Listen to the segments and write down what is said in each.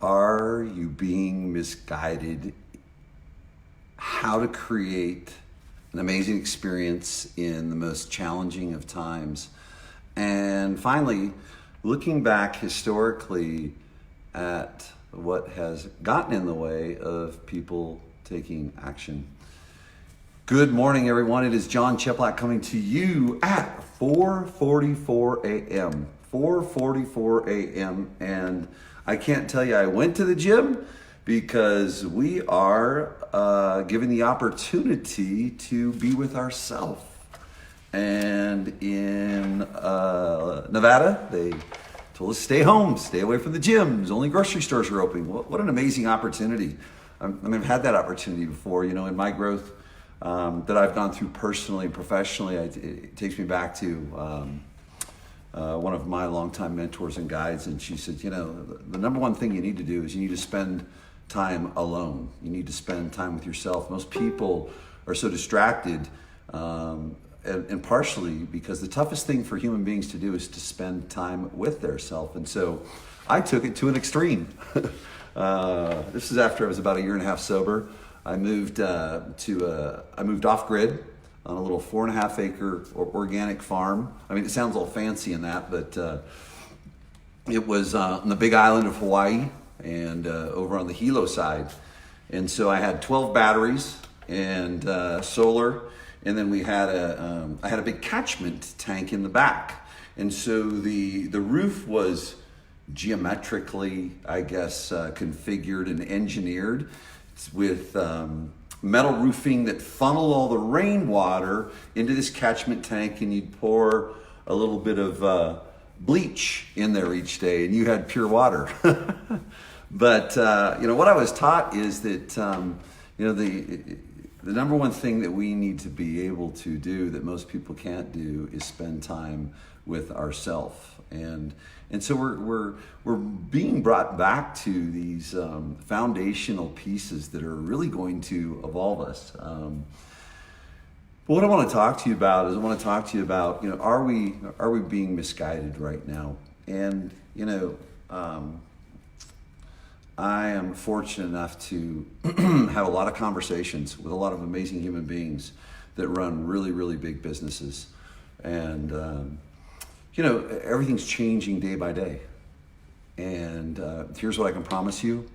Are you being misguided? How to create an amazing experience in the most challenging of times. And finally, looking back historically at what has gotten in the way of people taking action. Good morning, everyone. It is John Cheplak coming to you at 4:44 a.m. 4:44 a.m. And I can't tell you I went to the gym because we are given the opportunity to be with ourselves. And in Nevada, they told us stay home, stay away from the gyms. Only grocery stores are open. What an amazing opportunity. I've had that opportunity before, in my growth that I've gone through personally and professionally. It takes me back to one of my longtime mentors and guides, and she said, the number one thing you need to do is you need to spend time alone. You need to spend time with yourself. Most people are so distracted, and partially because the toughest thing for human beings to do is to spend time with their self. And so I took it to an extreme. This is after I was about a year and a half sober. I moved off grid on a little 4.5 acre organic farm. I mean, it sounds all fancy in that, but it was on the big island of Hawaii and over on the Hilo side. And so I had 12 batteries and solar, and then I had a big catchment tank in the back. And so the roof was geometrically, I guess, configured and engineered with metal roofing that funneled all the rainwater into this catchment tank, and you'd pour a little bit of bleach in there each day, and you had pure water. But what I was taught is that the number one thing that we need to be able to do that most people can't do is spend time with ourselves. And so we're being brought back to these foundational pieces that are really going to evolve us. But what I want to talk to you about is are we being misguided right now? And I am fortunate enough to have a lot of conversations with a lot of amazing human beings that run really, really big businesses. And everything's changing day by day. And here's what I can promise you.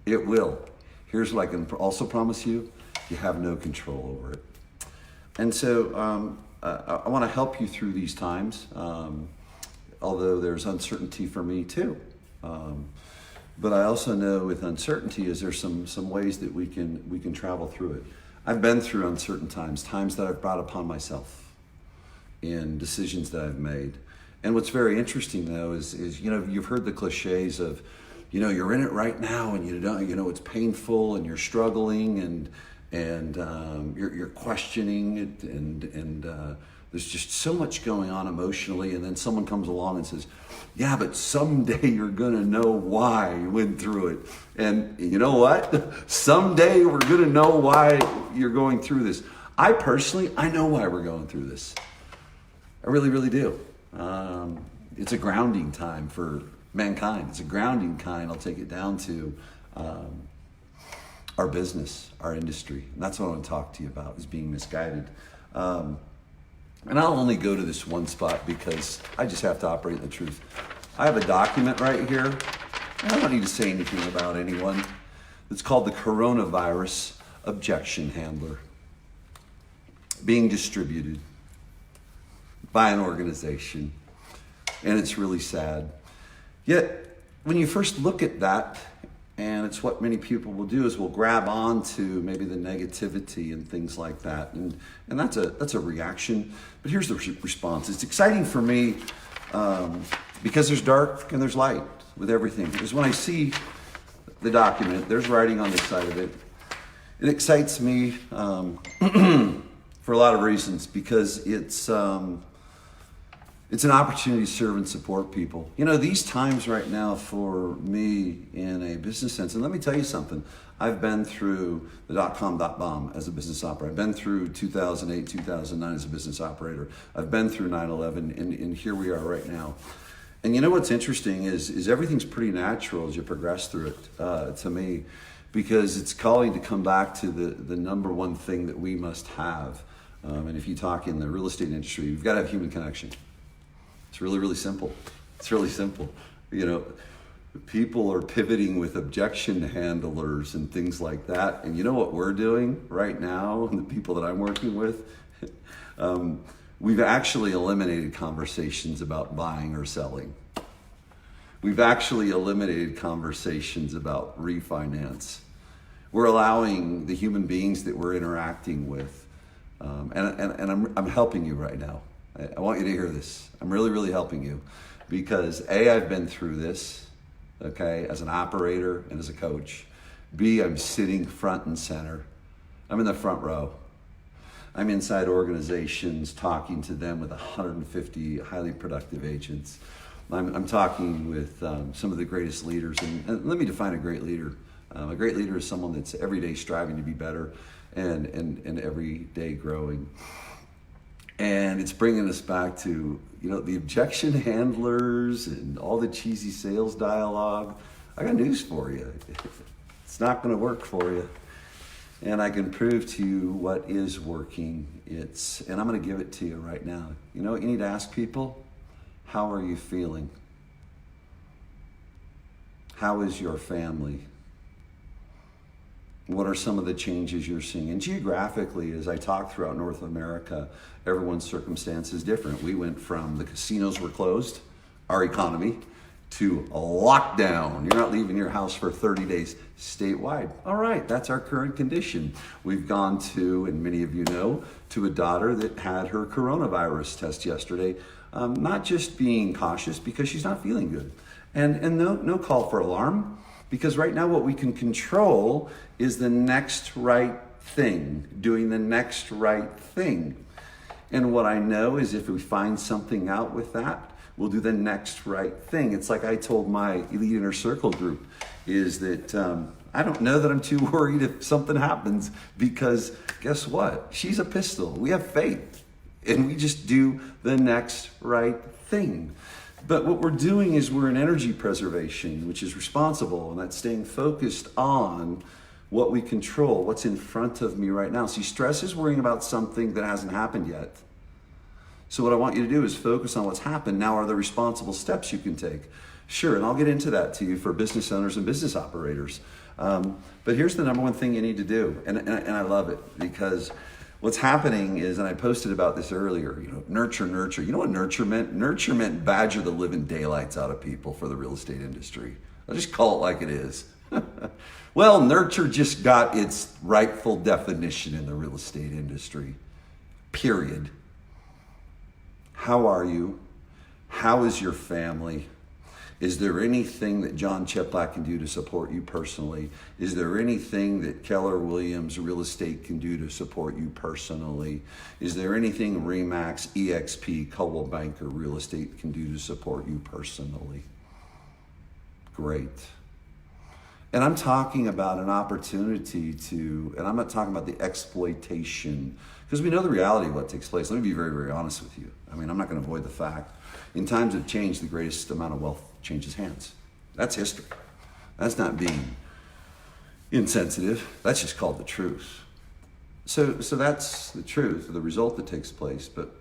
It will. Here's what I can also promise you. You have no control over it. And so I want to help you through these times, although there's uncertainty for me too. But I also know with uncertainty is there's some ways that we can travel through it. I've been through uncertain times that I've brought upon myself in decisions that I've made. And what's very interesting though is you've heard the cliches of, you're in it right now and it's painful and you're struggling and you're questioning it and there's just so much going on emotionally, and then someone comes along and says, yeah, but someday you're gonna know why you went through it. And you know what? Someday we're gonna know why you're going through this. I know why we're going through this. I really, really do. It's a grounding time for mankind. It's a grounding kind. I'll take it down to our business, our industry. And that's what I want to talk to you about, is being misguided. And I'll only go to this one spot because I just have to operate in the truth. I have a document right here. And I don't need to say anything about anyone. It's called the Coronavirus Objection Handler, being distributed by an organization, and it's really sad. Yet, when you first look at that, and it's what many people will do, is we'll grab on to maybe the negativity and things like that, and that's a reaction. But here's the response. It's exciting for me because there's dark and there's light with everything. Because when I see the document, there's writing on the side of it. It excites me for a lot of reasons, because it's an opportunity to serve and support people. These times right now for me in a business sense, and let me tell you something, I've been through the .com .bomb as a business operator. I've been through 2008, 2009 as a business operator. I've been through 9/11, and here we are right now. And you know what's interesting is everything's pretty natural as you progress through it, to me, because it's calling to come back to the number one thing that we must have. And if you talk in the real estate industry, you've got to have human connection. It's really, really simple. It's really simple. You know, people are pivoting with objection handlers and things like that. And you know what we're doing right now, and the people that I'm working with? We've actually eliminated conversations about buying or selling. We've actually eliminated conversations about refinance. We're allowing the human beings that we're interacting with, and I'm helping you right now. I want you to hear this. I'm really, really helping you because A, I've been through this, okay, as an operator and as a coach. B, I'm sitting front and center. I'm in the front row. I'm inside organizations talking to them with 150 highly productive agents. I'm talking with some of the greatest leaders. And let me define a great leader. A great leader is someone that's every day striving to be better and every day growing. And it's bringing us back to, you know, the objection handlers and all the cheesy sales dialogue. I got news for you. It's not going to work for you. And I can prove to you what is working. And I'm going to give it to you right now. You know what you need to ask people? How are you feeling? How is your family? What are some of the changes you're seeing? And geographically, as I talk throughout North America, everyone's circumstance is different. We went from the casinos were closed, our economy, to a lockdown. You're not leaving your house for 30 days statewide. All right, that's our current condition. We've gone to, and many of you know, to a daughter that had her coronavirus test yesterday, not just being cautious because she's not feeling good. And no call for alarm, because right now what we can control is the next right thing, doing the next right thing. And what I know is if we find something out with that, we'll do the next right thing. It's like I told my Elite Inner Circle group, is that I don't know that I'm too worried if something happens, because guess what? She's a pistol. We have faith, and we just do the next right thing. But what we're doing is we're in energy preservation, which is responsible, and that's staying focused on what we control, what's in front of me right now. See, stress is worrying about something that hasn't happened yet. So what I want you to do is focus on what's happened. Now, are there responsible steps you can take? Sure, and I'll get into that to you for business owners and business operators. But here's the number one thing you need to do, and I love it, because what's happening is, and I posted about this earlier, you know, nurture. You know what nurture meant? Nurture meant badger the living daylights out of people for the real estate industry. I'll just call it like it is. Well, nurture just got its rightful definition in the real estate industry, period. How are you? How is your family? Is there anything that John Cheplak can do to support you personally? Is there anything that Keller Williams Real Estate can do to support you personally? Is there anything RE/MAX, EXP, Coldwell Banker Real Estate can do to support you personally? Great. And I'm talking about an opportunity to, and I'm not talking about the exploitation, because we know the reality of what takes place. Let me be very, very honest with you. I mean, I'm not going to avoid the fact. In times of change, the greatest amount of wealth changes hands. That's history. That's not being insensitive. That's just called the truth. So that's the truth, the result that takes place. But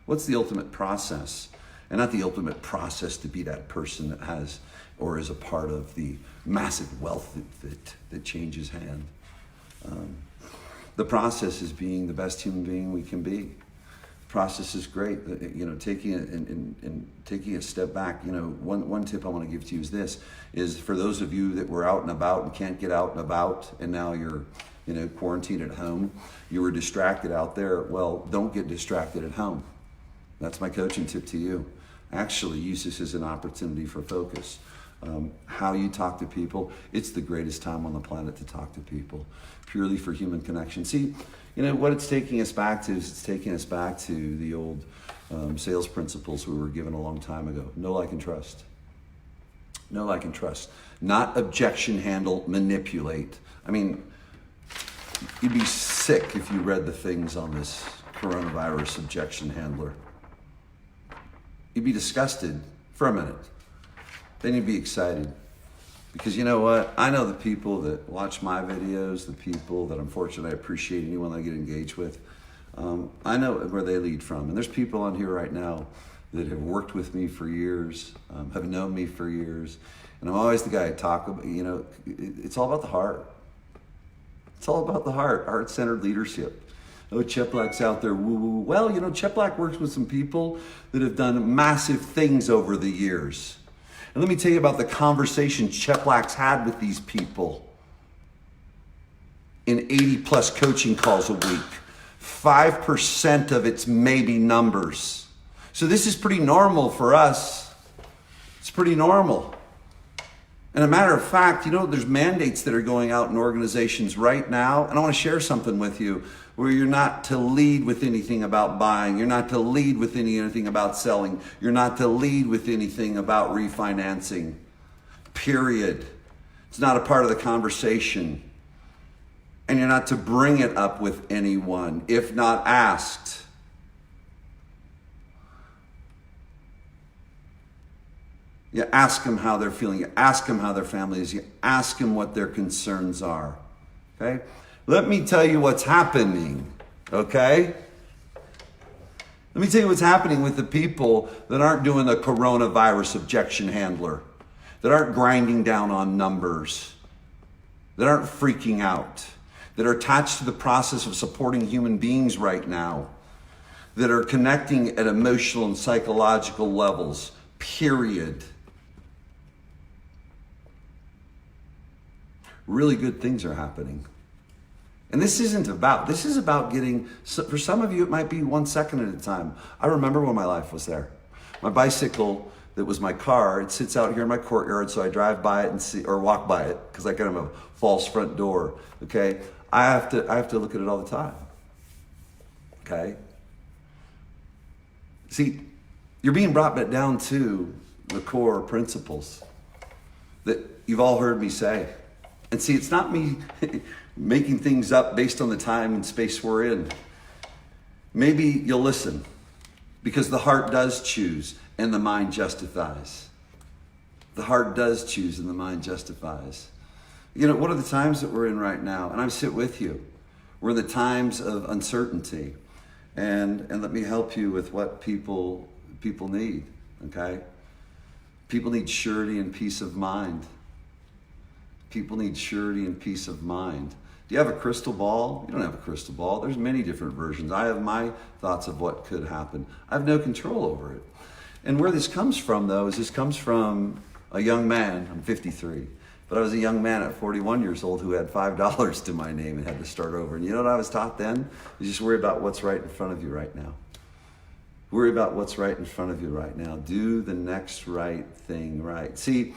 what's the ultimate process? And not the ultimate process to be that person that has or is a part of the massive wealth that changes hand. The process is being the best human being we can be. Process is great. You know, taking it and taking a step back. You know, one tip I want to give to you is this: is for those of you that were out and about and can't get out and about, and now you're, you know, quarantined at home. You were distracted out there. Well, don't get distracted at home. That's my coaching tip to you. Actually, use this as an opportunity for focus. How you talk to people, it's the greatest time on the planet to talk to people, purely for human connection. See, you know, what it's taking us back to is it's taking us back to the old sales principles we were given a long time ago. Know, like, and trust. Know, like, and trust. Not objection handle, manipulate. I mean, you'd be sick if you read the things on this coronavirus objection handler. You'd be disgusted for a minute. they need to be excited. Because you know what? I know the people that watch my videos, the people that unfortunately I appreciate anyone that I get engaged with. I know where they lead from. And there's people on here right now that have worked with me for years, have known me for years. And I'm always the guy I talk about, it's all about the heart. It's all about the heart, heart-centered leadership. Oh, Cheplak's out there, woo-woo. Well, Cheplak works with some people that have done massive things over the years. And let me tell you about the conversation Cheplak's had with these people in 80 plus coaching calls a week. 5% of it's maybe numbers. So this is pretty normal for us. It's pretty normal. And a matter of fact, there's mandates that are going out in organizations right now. And I want to share something with you where you're not to lead with anything about buying. You're not to lead with anything about selling. You're not to lead with anything about refinancing. Period. It's not a part of the conversation. And you're not to bring it up with anyone if not asked. You ask them how they're feeling. You ask them how their family is. You ask them what their concerns are. Okay? Let me tell you what's happening. Okay? Let me tell you what's happening with the people that aren't doing the coronavirus objection handler, that aren't grinding down on numbers, that aren't freaking out, that are attached to the process of supporting human beings right now, that are connecting at emotional and psychological levels, period. Really good things are happening. And this is about getting, for some of you, it might be 1 second at a time. I remember when my life was there. My bicycle, that was my car, it sits out here in my courtyard, so I drive by it and see, or walk by it, because I kind of have a false front door, okay? I have to look at it all the time, okay? See, you're being brought back down to the core principles that you've all heard me say. And see, it's not me making things up based on the time and space we're in. Maybe you'll listen, because the heart does choose and the mind justifies. The heart does choose and the mind justifies. What are the times that we're in right now? And I sit with you. We're in the times of uncertainty. And let me help you with what people need, okay? People need surety and peace of mind. People need surety and peace of mind. Do you have a crystal ball? You don't have a crystal ball. There's many different versions. I have my thoughts of what could happen. I have no control over it. And where this comes from, though, is this comes from a young man. I'm 53. But I was a young man at 41 years old who had $5 to my name and had to start over. And you know what I was taught then? You just worry about what's right in front of you right now. Worry about what's right in front of you right now. Do the next right thing right. See,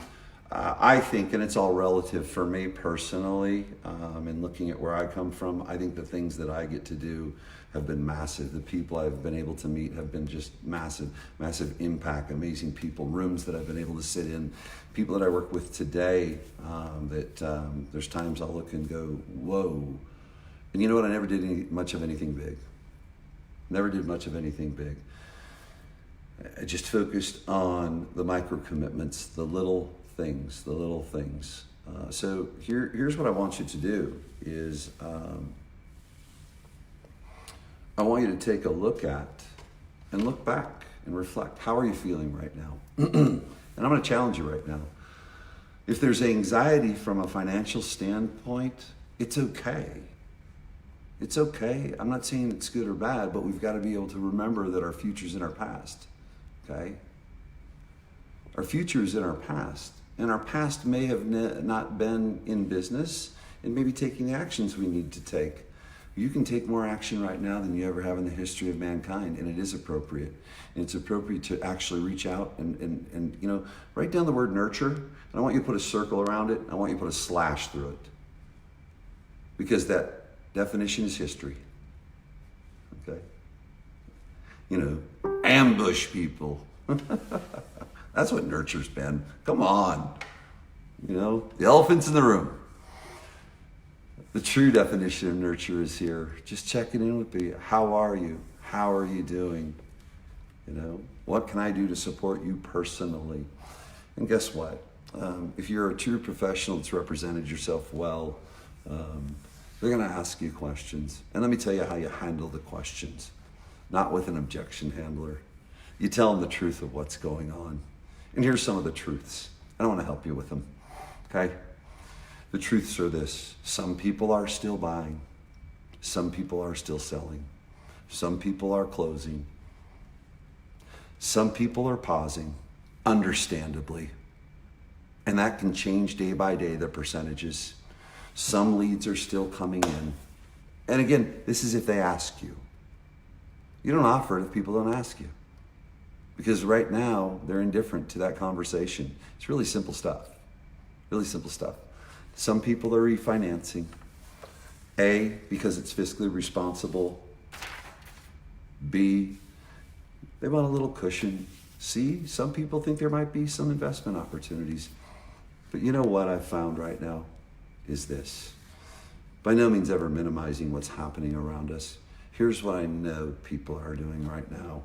I think, and it's all relative for me personally, and looking at where I come from, I think the things that I get to do have been massive. The people I've been able to meet have been just massive, massive impact, amazing people, rooms that I've been able to sit in, people that I work with today, there's times I'll look and go, whoa. And you know what? I never did much of anything big. Never did much of anything big. I just focused on the micro commitments, the little things. So here's what I want you to do is I want you to take a look at and look back and reflect. How are you feeling right now? And I'm going to challenge you right now. If there's anxiety from a financial standpoint, it's okay. It's okay. I'm not saying it's good or bad, but we've got to be able to remember that our future's in our past, okay? Our future is in our past. And our past may have not been in business and maybe taking the actions we need to take. You can take more action right now than you ever have in the history of mankind, and it is appropriate. And it's appropriate to actually reach out and write down the word nurture. And I want you to put a circle around it. I want you to put a slash through it. Because that definition is history. Okay? Ambush people. That's what nurture's been. Come on. The elephant's in the room. The true definition of nurture is here. Just checking in with me. How are you? How are you doing? What can I do to support you personally? And guess what? If you're a true professional that's represented yourself well, they're going to ask you questions. And let me tell you how you handle the questions. Not with an objection handler. You tell them the truth of what's going on. And here's some of the truths. I don't want to help you with them. Okay? The truths are this. Some people are still buying. Some people are still selling. Some people are closing. Some people are pausing, understandably. And that can change day by day, the percentages. Some leads are still coming in. And again, this is if they ask you. You don't offer it if people don't ask you. Because right now, they're indifferent to that conversation. It's really simple stuff. Really simple stuff. Some people are refinancing. A, because it's fiscally responsible. B, they want a little cushion. C, some people think there might be some investment opportunities. But you know what I've found right now is this. By no means ever minimizing what's happening around us. Here's what I know people are doing right now.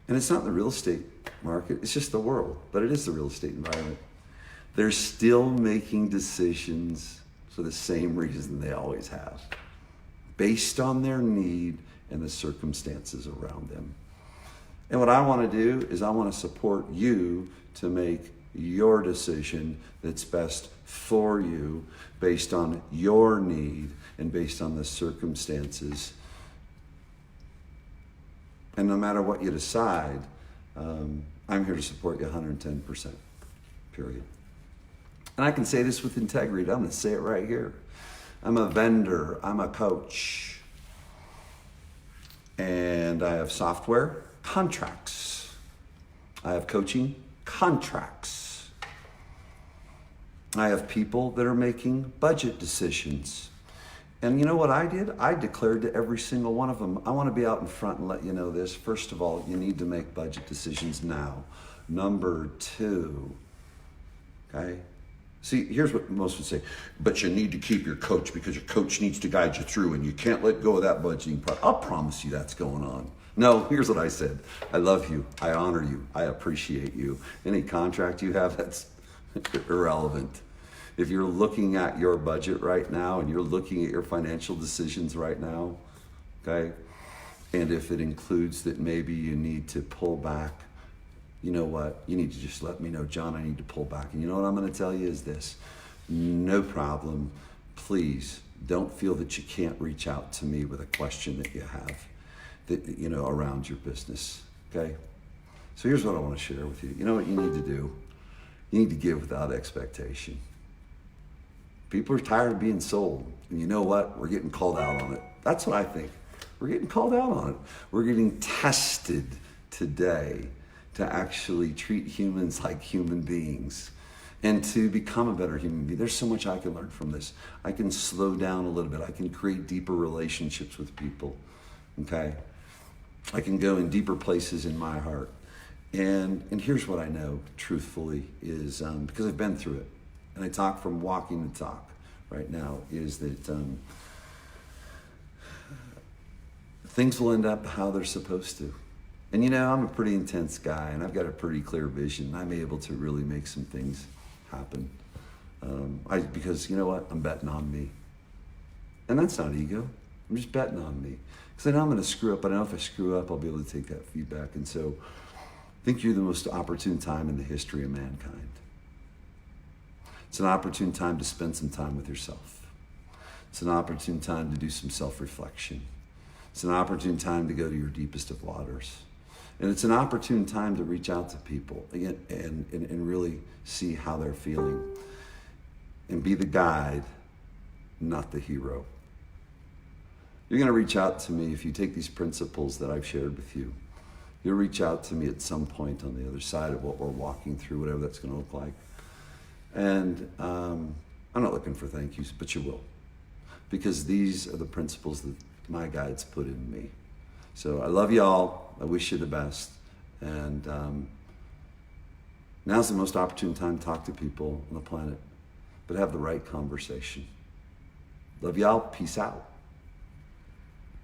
And it's not the real estate market, it's just the world, but it is the real estate environment. They're still making decisions for the same reason they always have, based on their need and the circumstances around them. And what I want to do is I want to support you to make your decision that's best for you based on your need and based on the circumstances. And no matter what you decide, I'm here to support you 110%, period. And I can say this with integrity. I'm going to say it right here. I'm a vendor. I'm a coach. And I have software contracts. I have coaching contracts. I have people that are making budget decisions. And you know what I did? I declared to every single one of them, I want to be out in front and let you know this. First of all, you need to make budget decisions now. Number two, okay? See, here's what most would say, but you need to keep your coach because your coach needs to guide you through and you can't let go of that budgeting part. I'll promise you that's going on. No, here's what I said. I love you. I honor you. I appreciate you. Any contract you have, that's irrelevant. If you're looking at your budget right now and you're looking at your financial decisions right now, okay, and if it includes that maybe you need to pull back, you know what? You need to just let me know, John, I need to pull back. And you know what I'm going to tell you is this. No problem. Please don't feel that you can't reach out to me with a question that you have that, you know, around your business, okay? So here's what I want to share with you. You know what you need to do? You need to give without expectation. People are tired of being sold. And you know what? We're getting called out on it. That's what I think. We're getting called out on it. We're getting tested today to actually treat humans like human beings and to become a better human being. There's so much I can learn from this. I can slow down a little bit. I can create deeper relationships with people, okay? I can go in deeper places in my heart. And here's what I know, truthfully, is because I've been through it, and I talk from walking the talk right now, is that things will end up how they're supposed to. And you know, I'm a pretty intense guy, and I've got a pretty clear vision. I'm able to really make some things happen. Because you know what? I'm betting on me. And that's not ego. I'm just betting on me. Because I know I'm going to screw up, but I know if I screw up, I'll be able to take that feedback. And so I think you're the most opportune time in the history of mankind. It's an opportune time to spend some time with yourself. It's an opportune time to do some self-reflection. It's an opportune time to go to your deepest of waters. And it's an opportune time to reach out to people and really see how they're feeling. And be the guide, not the hero. You're going to reach out to me if you take these principles that I've shared with you. You'll reach out to me at some point on the other side of what we're walking through, whatever that's going to look like. And I'm not looking for thank yous, but you will. Because these are the principles that my guides put in me. So I love y'all. I wish you the best. And now's the most opportune time to talk to people on the planet, but have the right conversation. Love y'all. Peace out.